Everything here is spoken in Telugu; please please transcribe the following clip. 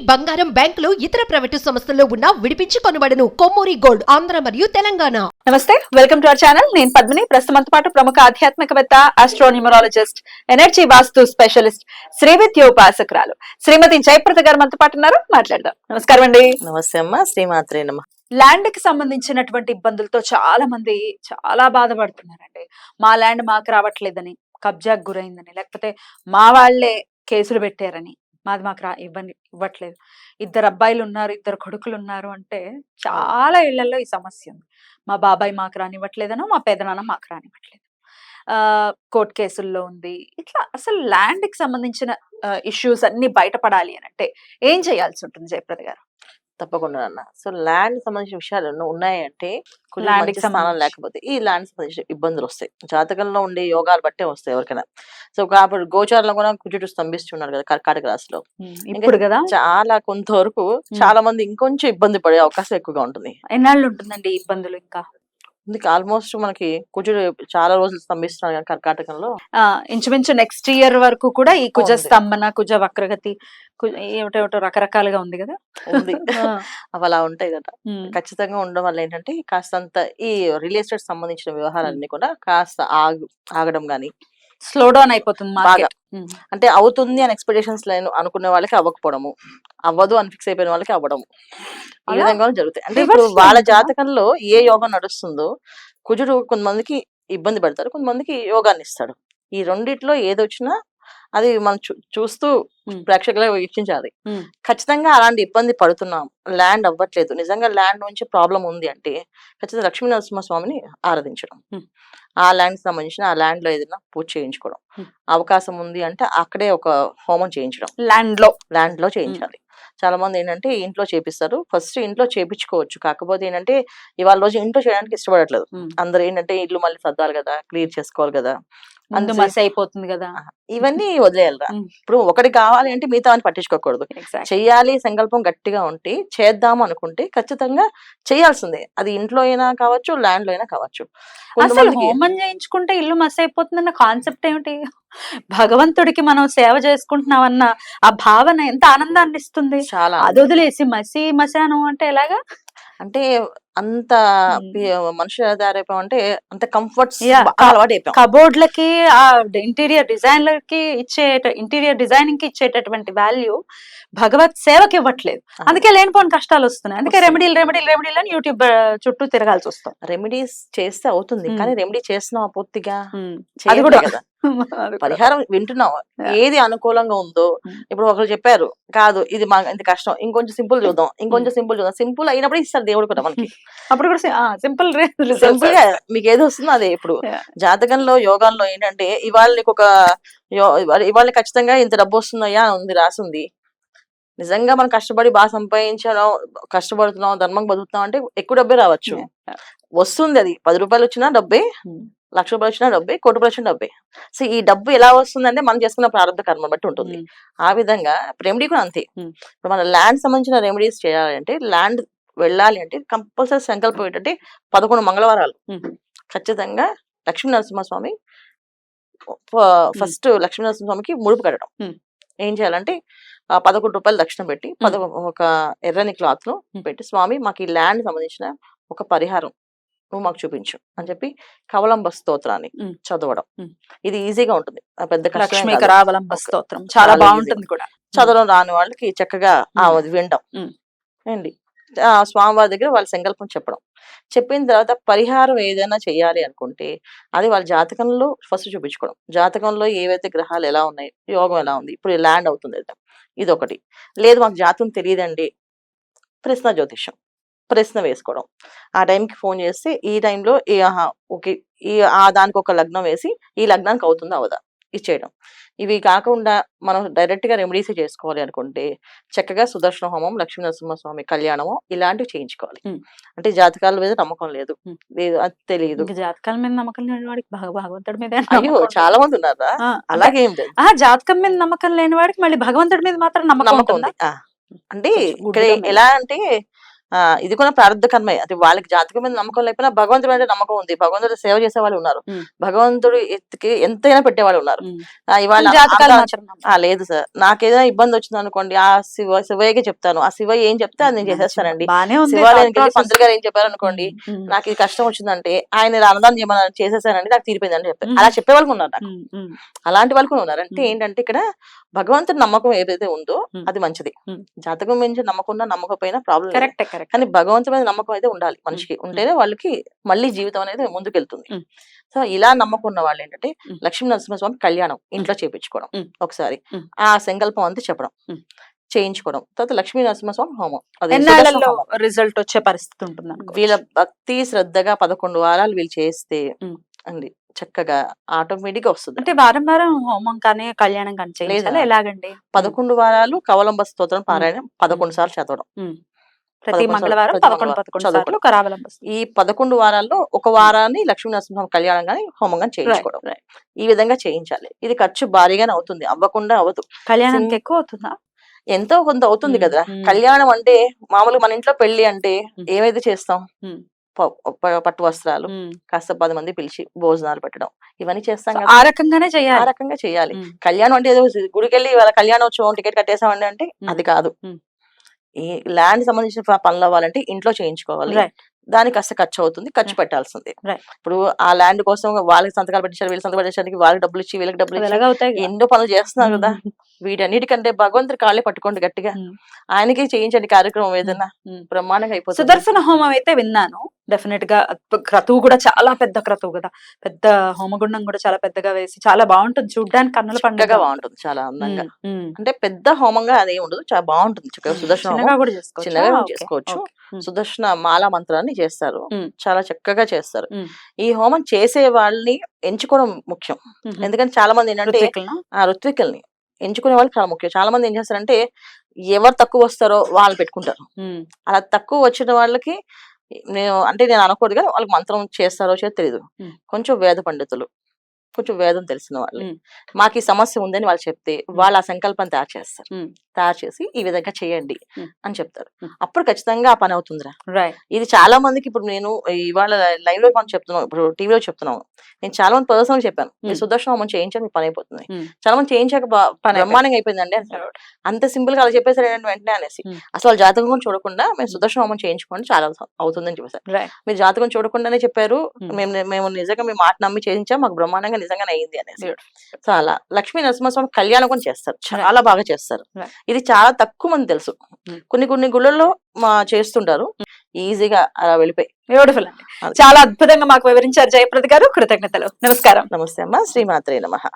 బంగారం, బ్యాంకులు, ఇతర ప్రైవేటు సంస్థల్లో ఉన్న విడిపించి కొనబడను. కొమ్మూరి గోల్డ్, ఆంధ్ర మరియు తెలంగాణ. నమస్తే, వెల్కమ్ టు అవర్ ఛానల్. నేను పద్మిని. ప్రస్తుతం పాటు ప్రముఖ ఆధ్యాత్మికవేత్త, ఆస్ట్రోన్యూమరాలజిస్ట్, ఎనర్జీ వాస్తు స్పెషలిస్ట్, శ్రీవిద్య ఉపాసకురాలు శ్రీమతి జయప్రద గారు మనతో పాటు ఉన్నారు. మాట్లాడదాం. నమస్కారం అండి. నమస్తే అమ్మ. శ్రీమాత్రే నమ. ల్యాండ్ కి సంబంధించినటువంటి ఇబ్బందులతో చాలా మంది చాలా బాధపడుతున్నారండి. మా ల్యాండ్ మాకు రావట్లేదని, కబ్జాకు గురైందని, లేకపోతే మా వాళ్లే కేసులు పెట్టారని, మాది మాకు ఇవ్వట్లేదు. ఇద్దరు అబ్బాయిలు ఉన్నారు, ఇద్దరు కొడుకులు ఉన్నారు అంటే చాలా ఇళ్లలో ఈ సమస్య ఉంది. మా బాబాయ్ మాకు రానివ్వట్లేదనో, మా పెదనాన్న మాకు రానివ్వట్లేదు, కోర్టు కేసుల్లో ఉంది. ఇట్లా అసలు ల్యాండ్ కి సంబంధించిన ఇష్యూస్ అన్ని బయటపడాలి అని అంటే ఏం చేయాల్సి ఉంటుంది జయప్రద గారు? తప్పకుండా అన్న. సో ల్యాండ్ సంబంధించిన విషయాలు ఉన్నాయంటే స్థానం లేకపోతే ఈ ల్యాండ్ సంబంధించిన ఇబ్బందులు వస్తాయి. జాతకంలో ఉండే యోగాలు బట్టే వస్తాయి ఎవరికైనా. సో కాబట్టి గోచారంలో కూడా కుజుడు స్తంభిస్తున్నారు కదా కర్కాటక రాశిలో. ఇప్పుడు కదా చాలా కొంతవరకు చాలా మంది ఇంకొంచెం ఇబ్బంది పడే అవకాశం ఎక్కువగా ఉంటుంది. ఎన్నాళ్ళు ఉంటుందండి ఇబ్బందులు? ఇంకా ఆల్మోస్ట్ మనకి కుజుడు చాలా రోజులు స్తంభిస్తున్నారు కానీ కర్కాటకంలో ఇంచుమించు నెక్స్ట్ ఇయర్ వరకు కూడా ఈ కుజ స్తంభన, కుజ వక్రగతి, ఏమిటో రకరకాలుగా ఉంది కదా. ఉంది అవి అలా ఉంటాయి కదా. ఖచ్చితంగా ఉండడం వల్ల ఏంటంటే కాస్తంత ఈ రియల్ ఎస్టేట్ సంబంధించిన వ్యవహారాలన్నీ కూడా కాస్త ఆగడం గానీ, స్లో డౌన్ అయిపోతుంది బాగా. అంటే అవుతుంది అని ఎక్స్పెక్టేషన్స్ అనుకునే వాళ్ళకి అవ్వకపోవడము, అవ్వదు అని ఫిక్స్ అయిపోయిన వాళ్ళకి అవ్వడము, ఈ విధంగా జరుగుతాయి. అంటే ఇప్పుడు వాళ్ళ జాతకంలో ఏ యోగం నడుస్తుందో కుజుడు కొంతమందికి ఇబ్బంది పెడతారు, కొంతమందికి యోగాన్ని ఇస్తాడు. ఈ రెండిట్లో ఏదొచ్చినా అది మనం చూస్తూ ప్రేక్షకులకు వీక్షించాలి. ఖచ్చితంగా అలాంటి ఇబ్బంది పడుతున్నాం, ల్యాండ్ అవ్వట్లేదు, నిజంగా ల్యాండ్ నుంచి ప్రాబ్లం ఉంది అంటే ఖచ్చితంగా లక్ష్మీ నరసింహస్వామిని ఆరాధించడం, ఆ ల్యాండ్ సంబంధించిన ఆ ల్యాండ్ లో ఏదైనా పూజ చేయించుకోవడం, అవకాశం ఉంది అంటే అక్కడే ఒక హోమం చేయించడం, ల్యాండ్ లో చేయించాలి. చాలా మంది ఏంటంటే ఇంట్లో చేపిస్తారు. ఫస్ట్ ఇంట్లో చేపించుకోవచ్చు, కాకపోతే ఏంటంటే ఇవాళ రోజు ఇంట్లో చేయడానికి ఇష్టపడట్లేదు అందరు. ఏంటంటే ఇల్లు మళ్ళీ సర్దాలి కదా, క్లియర్ చేసుకోవాలి కదా, మస్ అయిపోతుంది కదా, ఇవన్నీ వదిలేయాలరా. ఇప్పుడు ఒకటి కావాలి అంటే మిగతా అని పట్టించుకోకూడదు. చెయ్యాలి సంకల్పం గట్టిగా ఉంటే చేద్దాము అనుకుంటే ఖచ్చితంగా చేయాల్సిందే. అది ఇంట్లో అయినా కావచ్చు, ల్యాండ్ లో అయినా కావచ్చు. అసలు హోమం చేయించుకుంటే ఇల్లు మస్ అయిపోతుందన్న కాన్సెప్ట్ ఏమిటి? భగవంతుడికి మనం సేవ చేసుకుంటున్నామన్న ఆ భావన ఎంత ఆనందాన్ని ఇస్తుంది. చాలా. అది వదిలేసి మసాను అంటే ఎలాగా? అంటే అంత మనుషుల దారైపోయామంటే అంత కంఫర్ట్స్ అలవాటు అయిపోయాం. కబోర్డ్లకి, ఆ ఇంటీరియర్ డిజైనింగ్ కి ఇచ్చేటటువంటి వాల్యూ భగవత్ సేవకి ఇవ్వట్లేదు. అందుకే లేనిపోని కష్టాలు వస్తున్నాయి. అందుకే రెమెడీలు అని యూట్యూబ్ చుట్టూ తిరగాల్సి వస్తాం. రెమెడీస్ చేస్తే అవుతుంది, కానీ రెమెడీ చేస్తున్నాం పూర్తిగా అది కూడా కదా. పరిహారం వింటున్నాం, ఏది అనుకూలంగా ఉందో. ఇప్పుడు ఒకరు చెప్పారు కాదు ఇది మా ఇంత కష్టం, ఇంకొంచెం సింపుల్ చూద్దాం, సింపుల్ అయినప్పుడు ఇస్తారు దేవుడు కూడా మనకి. అప్పుడు కూడా సింపుల్ గా మీకు ఏది వస్తుందో అదే. ఇప్పుడు జాతకంలో యోగాల్లో ఏంటంటే ఇవాళ నీకు ఇవాళ ఖచ్చితంగా ఇంత డబ్బు వస్తుందయ్యా ఉంది రాసింది. నిజంగా మనం కష్టపడి బాగా సంపాదించడం, కష్టపడుతున్నాం, ధర్మం బతుకుతున్నాం అంటే ఎక్కువ డబ్బే రావచ్చు, వస్తుంది. అది 10 రూపాయలు వచ్చినా డబ్బే, 1,00,000 రూపాయలు వచ్చినా డబ్బే, 1,00,00,000 రూపాయలు వచ్చిన డబ్బే. సో ఈ డబ్బు ఎలా వస్తుందంటే మనం చేసుకున్న ప్రారంభ కర్మ బట్టి ఉంటుంది. ఆ విధంగా రెమెడీ కూడా అంతే. ఇప్పుడు మన ల్యాండ్ సంబంధించిన రెమెడీస్ చేయాలంటే, ల్యాండ్ వెళ్ళాలి అంటే కంపల్సరీ సంకల్పం ఏంటంటే 11 మంగళవారాలు ఖచ్చితంగా లక్ష్మీ నరసింహస్వామి, ఫస్ట్ లక్ష్మీ నరసింహస్వామికి ముడుపు కట్టడం. ఏం చేయాలంటే 11 రూపాయలు దక్షిణ పెట్టి ఒక ఎర్రని క్లాత్ లో పెట్టి, స్వామి మాకు ఈ ల్యాండ్ సంబంధించిన ఒక పరిహారం నువ్వు మాకు చూపించు అని చెప్పి కవలంబ స్తోత్రాన్ని చదవడం. ఇది ఈజీగా ఉంటుంది, పెద్ద స్తోత్రం చాలా బాగుంటుంది కూడా. చదవడం రాని వాళ్ళకి చక్కగా వినడం అండి. స్వామివారి దగ్గర వాళ్ళ సంకల్పం చెప్పిన తర్వాత పరిహారం ఏదైనా చేయాలి అనుకుంటే అది వాళ్ళ జాతకంలో ఫస్ట్ చూపించుకోవడం. జాతకంలో ఏవైతే గ్రహాలు ఎలా ఉన్నాయి, యోగం ఎలా ఉంది, ఇప్పుడు ల్యాండ్ అవుతుంది ఇది ఒకటి. లేదు మాకు జాతకం తెలియదండి, జ్యోతిష్యం ప్రశ్న వేసుకోవడం. ఆ టైంకి ఫోన్ చేస్తే ఈ టైంలో ఓకే దానికి ఒక లగ్నం వేసి ఈ లగ్నానికి అవుతుందా అవదా ఇచ్చేయడం. ఇవి కాకుండా మనం డైరెక్ట్ గా రెమెడీస్ చేసుకోవాలి అనుకుంటే చక్కగా సుదర్శన హోమం, లక్ష్మీ నరసింహస్వామి కళ్యాణము ఇలాంటివి చేయించుకోవాలి. అంటే జాతకాల మీద నమ్మకం లేదు, అది తెలియదు. జాతకాల మీద నమ్మకం లేని వాడికి భగవంతుడి మీద అయ్యో చాలా మంది ఉన్నారా? అలాగే ఏం లేదు. జాతకం మీద నమ్మకం లేని వాడికి మళ్ళీ భగవంతుడి మీద మాత్రం నమ్మకం ఉంది. అంటే ఇక్కడ ఎలా అంటే ఇది కూడా ప్రారంభ కర్మే. అంటే వాళ్ళకి జాతకం మీద నమ్మకం లేకపోయినా భగవంతుడు అంటే నమ్మకం ఉంది. భగవంతుడు సేవ చేసే వాళ్ళు ఉన్నారు. భగవంతుడు ఎంతైనా పెట్టేవాళ్ళు ఉన్నారు. ఇవాళ జాతకాలు మాత్రం లేదు సార్, నాకేదైనా ఇబ్బంది వచ్చింది అనుకోండి, ఆ శివయ్యకి చెప్తాను. ఆ శివ ఏం చెప్తే అది నేను చేసేస్తానండి. బానే ఉంది శివాలయానికి వెళ్ళి పంతులు గారు ఏం చెప్పారు అనుకోండి, నాకు ఇది కష్టం వచ్చిందంటే ఆయన అన్నదానం చేయమని చేసేసానండి, నాకు తీరిపోయిందని చెప్పారు. అలా చెప్పే వాళ్ళకు ఉన్నారు నాకు. అలాంటి వాళ్ళు కూడా ఉన్నారు. అంటే ఏంటంటే ఇక్కడ భగవంతుడి నమ్మకం ఏదైతే ఉందో అది మంచిది. జాతకం మీద నమ్మకం నమ్మకపోయినా ప్రాబ్లం లేదు. Correct correct. కానీ భగవంతుడి మీద నమ్మకం అయితే ఉండాలి మనిషికి. ఉంటేనే వాళ్ళకి మళ్ళీ జీవితం అనేది ముందుకెళ్తుంది. సో ఇలా నమ్మకం ఉన్న వాళ్ళు ఏంటంటే లక్ష్మీ నరసింహస్వామి కళ్యాణం ఇంట్లో చేయించుకోవడం, ఒకసారి ఆ సంకల్పం అంతా చెప్పడం, చేయించుకోవడం. తర్వాత లక్ష్మీ నరసింహస్వామి హోమం, అది ఎన్నాళ్ళలో రిజల్ట్ వచ్చే పరిస్థితి ఉంటుంది? వీళ్ళ భక్తి శ్రద్ధగా 11 వారాలు వీళ్ళు చేస్తే అండి చక్కగా ఆటోమేటిక్ గా వస్తుంది. అంటే వారం వారం హోమం కానీ కళ్యాణం కానీ చేయాలి. ఎలాగండి? 11 వారాలు కవలంబ స్తోత్రం పారాయణం 11 సార్లు చదవడం. ప్రతి మంగళవారం 11 సార్లు కరావలంబ. ఈ 11 వారాల్లో ఒక వారాన్ని లక్ష్మీ నరసింహ కళ్యాణం గానీ హోమం గానీ చేయించుకోవడం. ఈ విధంగా చేయించాలి. ఇది ఖర్చు భారీగానే అవుతుంది, అవ్వకుండా అవ్వదు. కళ్యాణానికి ఎక్కువ అవుతుందా? ఎంతో కొంత అవుతుంది కదా. కళ్యాణం అంటే మామూలుగా మన ఇంట్లో పెళ్లి అంటే ఏమైతే చేస్తాం, పట్టు వస్త్రాలు, కాస్త 10 మంది పిలిచి భోజనాలు పెట్టడం, ఇవన్నీ చేస్తాం కదా. ఆ రకంగానే చేయాలి. ఆ రకంగా చేయాలి. కళ్యాణం అంటే ఏదో గుడికి వెళ్ళి వాళ్ళ కళ్యాణం వచ్చి టికెట్ కట్టేసామండి అంటే అది కాదు. ఈ ల్యాండ్ సంబంధించిన పనులు అవ్వాలంటే ఇంట్లో చేయించుకోవాలి. దానికి కాస్త ఖర్చు అవుతుంది, ఖర్చు పెట్టాల్సింది. ఇప్పుడు ఆ ల్యాండ్ కోసం వాళ్ళకి సంతకాలు పెట్టించారు, వీళ్ళు సంతకాలు పెట్టడానికి వాళ్ళకి డబ్బులు ఇచ్చి వీళ్ళకి డబ్బులు ఇచ్చి ఎన్నో పనులు చేస్తున్నారు కదా. వీటన్నిటికంటే భగవంతుడి కాళ్ళే పట్టుకోండి గట్టిగా, ఆయనకి చేయించండి కార్యక్రమం ఏదైనా బ్రహ్మాండంగా అయిపోతుంది. సుదర్శన హోమం అయితే విన్నాను. డెఫినెట్ గా క్రతువు కూడా చాలా పెద్ద క్రతువు కదా, పెద్ద హోమగుండం కూడా చాలా పెద్దగా వేసి చాలా బాగుంటుంది చూడ్డానికి, కన్నుల పండుగ బాగుంటుంది, చాలా అందంగా. అంటే పెద్ద హోమంగా అదే ఉండదు, చాలా బాగుంటుంది. చక్కగా సుదర్శన కూడా చిన్నగా చేసుకోవచ్చు. సుదర్శన మాలా మంత్రాన్ని చేస్తారు, చాలా చక్కగా చేస్తారు. ఈ హోమం చేసే వాళ్ళని ఎంచుకోవడం ముఖ్యం. ఎందుకంటే చాలా మంది ఏంటంటే ఋత్వికుల్ని ఎంచుకునే వాళ్ళు చాలా ముఖ్యం. చాలా మంది ఏం చేస్తారంటే ఎవరు తక్కువ వస్తారో వాళ్ళు పెట్టుకుంటారు. అలా తక్కువ వచ్చిన వాళ్ళకి నేను అనకూడదు కానీ వాళ్ళకి మంత్రం చేస్తారో తెలియదు. కొంచెం వేద పండితులు, కొంచెం వేదం తెలిసిన వాళ్ళు మాకు ఈ సమస్య ఉందని వాళ్ళు చెప్తే వాళ్ళు ఆ సంకల్పం తయారు చేస్తారు. తయారు చేసి ఈ విధంగా చేయండి అని చెప్తారు. అప్పుడు ఖచ్చితంగా ఆ పని అవుతుందిరా. ఇది చాలా మందికి ఇప్పుడు నేను ఇవాళ లైవ్ లో మనం చెప్తున్నాం, ఇప్పుడు టీవీలో చెప్తున్నాం. నేను చాలా మంది పర్సనల్ చెప్పాను, మీరు సుదర్శన హోమం చేయించాలి, మీ పని అయిపోతుంది. చాలా మంది చేయించాక బ్రహ్మాండంగా అయిపోయిందండి అంటారు. అంత సింపుల్ గా అలా చెప్పేసారు వెంటనే అనేసి. అసలు జాతకం చూడకుండా మేము సుదర్శన హోమం చేయించుకోండి చాలా అవుతుందని చెప్పేసారు. మీరు జాతకం చూడకుండానే చెప్పారు, మేము నిజంగా మీ మాట నమ్మి చేయించాం, మాకు బ్రహ్మాండంగా నిజంగానే అయింది అనేసి. సో అలా లక్ష్మీ నరసింహస్వామి కళ్యాణం కూడా చేస్తారు, చాలా బాగా చేస్తారు. ఇది చాలా తక్కువ మంది తెలుసు. కొన్ని గుళ్ళల్లో చేస్తుంటారు, ఈజీగా అలా వెళ్ళిపోయి. బ్యూటిఫుల్ అండి, చాలా అద్భుతంగా మాకు వివరించారు జయప్రద గారు. కృతజ్ఞతలు. నమస్కారం. నమస్తే అమ్మా. శ్రీమాత్రే నమః.